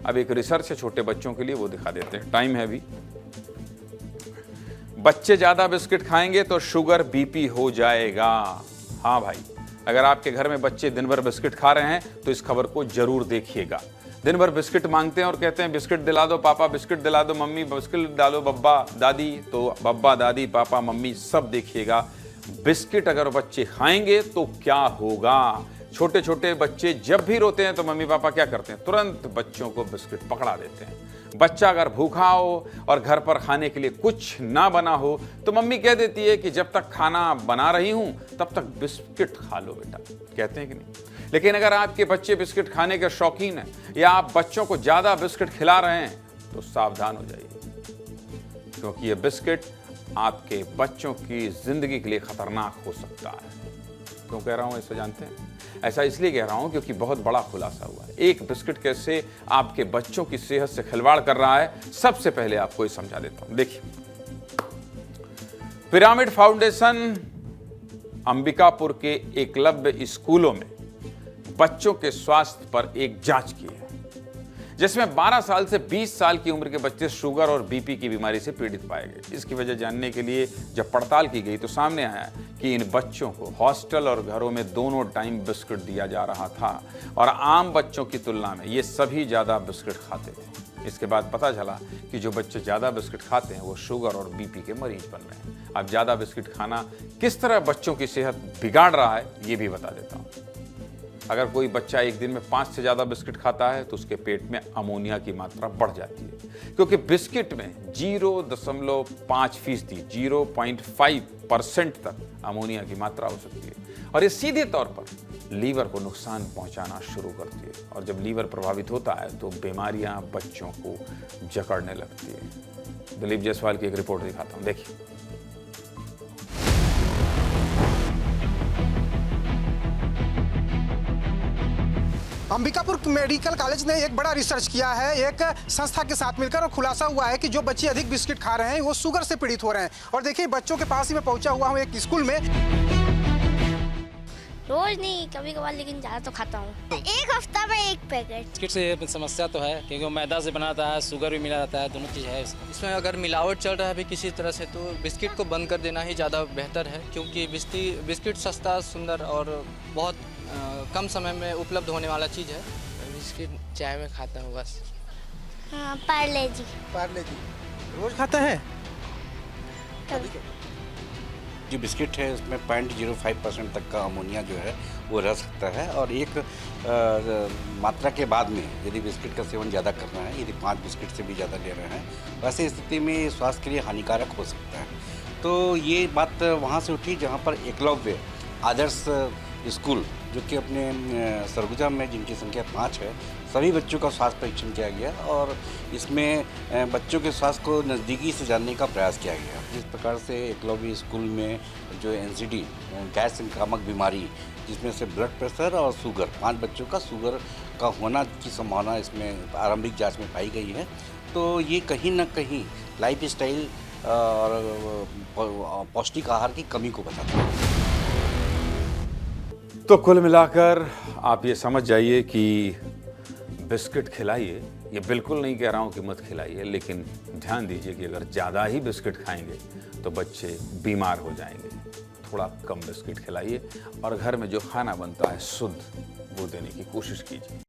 अब एक रिसर्च है छोटे बच्चों के लिए, वो दिखा देते हैं। टाइम है अभी। बच्चे ज्यादा बिस्किट खाएंगे तो शुगर बीपी हो जाएगा। हाँ भाई, अगर आपके घर में बच्चे दिन भर बिस्किट खा रहे हैं तो इस खबर को जरूर देखिएगा। दिन भर बिस्किट मांगते हैं और कहते हैं बिस्किट दिला दो पापा, बिस्किट दिला दो मम्मी, बिस्किट डालो बब्बा दादी, तो बब्बा दादी पापा मम्मी सब देखिएगा, बिस्किट अगर बच्चे खाएंगे तो क्या होगा। छोटे छोटे बच्चे जब भी रोते हैं तो मम्मी पापा क्या करते हैं, तुरंत बच्चों को बिस्किट पकड़ा देते हैं। बच्चा अगर भूखा हो और घर पर खाने के लिए कुछ ना बना हो तो मम्मी कह देती है कि जब तक खाना बना रही हूं तब तक बिस्किट खा लो बेटा, कहते हैं कि नहीं। लेकिन अगर आपके बच्चे बिस्किट खाने के शौकीन हैं या आप बच्चों को ज्यादा बिस्किट खिला रहे हैं तो सावधान हो जाइए, क्योंकि ये बिस्किट आपके बच्चों की जिंदगी के लिए खतरनाक हो सकता है। क्यों कह रहा हूं ऐसा जानते हैं? ऐसा इसलिए कह रहा हूं क्योंकि बहुत बड़ा खुलासा हुआ है। एक बिस्किट कैसे आपके बच्चों की सेहत से खिलवाड़ कर रहा है, सबसे पहले आपको ये समझा देता हूं। देखिए, पिरामिड फाउंडेशन अंबिकापुर के एकलव्य स्कूलों में बच्चों के स्वास्थ्य पर एक जांच की है, जिसमें 12 साल से 20 साल की उम्र के बच्चे शुगर और बीपी की बीमारी से पीड़ित पाए गए। इसकी वजह जानने के लिए जब पड़ताल की गई तो सामने आया कि इन बच्चों को हॉस्टल और घरों में दोनों टाइम बिस्किट दिया जा रहा था और आम बच्चों की तुलना में ये सभी ज़्यादा बिस्किट खाते थे। इसके बाद पता चला कि जो बच्चे ज़्यादा बिस्किट खाते हैं वो शुगर और बीपी के मरीज बन रहे हैं। अब ज़्यादा बिस्किट खाना किस तरह बच्चों की सेहत बिगाड़ रहा है ये भी बता देता हूँ। अगर कोई बच्चा एक दिन में 5 से ज़्यादा बिस्किट खाता है तो उसके पेट में अमोनिया की मात्रा बढ़ जाती है, क्योंकि बिस्किट में 0.5% 0.5% तक अमोनिया की मात्रा हो सकती है और ये सीधे तौर पर लीवर को नुकसान पहुंचाना शुरू करती है। और जब लीवर प्रभावित होता है तो बीमारियां बच्चों को जकड़ने लगती है। दिलीप जायसवाल की एक रिपोर्ट दिखाता हूं, देखिए। अंबिकापुर मेडिकल कॉलेज ने एक बड़ा रिसर्च किया है एक संस्था के साथ मिलकर, और खुलासा हुआ है कि जो बच्चे अधिक बिस्किट खा रहे हैं वो शुगर से पीड़ित हो रहे हैं। और देखिए, बच्चों के पास ही मैं पहुंचा हुआ हूं एक स्कूल में। रोज नहीं, कभी कभार, लेकिन ज्यादा तो खाता हूँ। एक हफ्ता में एक पैकेट। बिस्किट से समस्या तो है, क्योंकि वो मैदा से बना रहता है, शुगर भी मिला रहता है, दोनों चीज़ है इसमें। अगर मिलावट चल रहा है भी किसी तरह से तो बिस्किट को बंद कर देना ही ज़्यादा बेहतर है, क्योंकि बिस्किट सस्ता, सुंदर और बहुत कम समय में उपलब्ध होने वाला चीज़ है। बिस्किट चाय में खाता हूँ बस। हाँ, पार्ले जी। पार्ले जी रोज खाता है? जो बिस्किट है उसमें 0.05% तक का अमोनिया जो है वो रह सकता है, और एक मात्रा के बाद में यदि बिस्किट का सेवन ज़्यादा करना है, यदि 5 बिस्किट से भी ज़्यादा ले रहे हैं, वैसे स्थिति में स्वास्थ्य के लिए हानिकारक हो सकता है। तो ये बात वहाँ से उठी जहाँ पर एकलव्य आदर्श स्कूल, जो कि अपने सरगुजा में, जिनकी संख्या 5 है, सभी बच्चों का स्वास्थ्य परीक्षण किया गया और इसमें बच्चों के स्वास्थ्य को नज़दीकी से जानने का प्रयास किया गया। जिस प्रकार से एकलव्य स्कूल में जो NCD, गैस संक्रामक बीमारी, जिसमें से ब्लड प्रेशर और शुगर, 5 बच्चों का शुगर का होना की संभावना इसमें आरंभिक जाँच में पाई गई है। तो ये कहीं ना कहीं लाइफ स्टाइल और पौष्टिक आहार की कमी को बताता है। तो कुल मिलाकर आप ये समझ जाइए कि बिस्किट खिलाइए, ये बिल्कुल नहीं कह रहा हूँ कि मत खिलाइए, लेकिन ध्यान दीजिए कि अगर ज़्यादा ही बिस्किट खाएंगे तो बच्चे बीमार हो जाएंगे। थोड़ा कम बिस्किट खिलाइए और घर में जो खाना बनता है शुद्ध, वो देने की कोशिश कीजिए।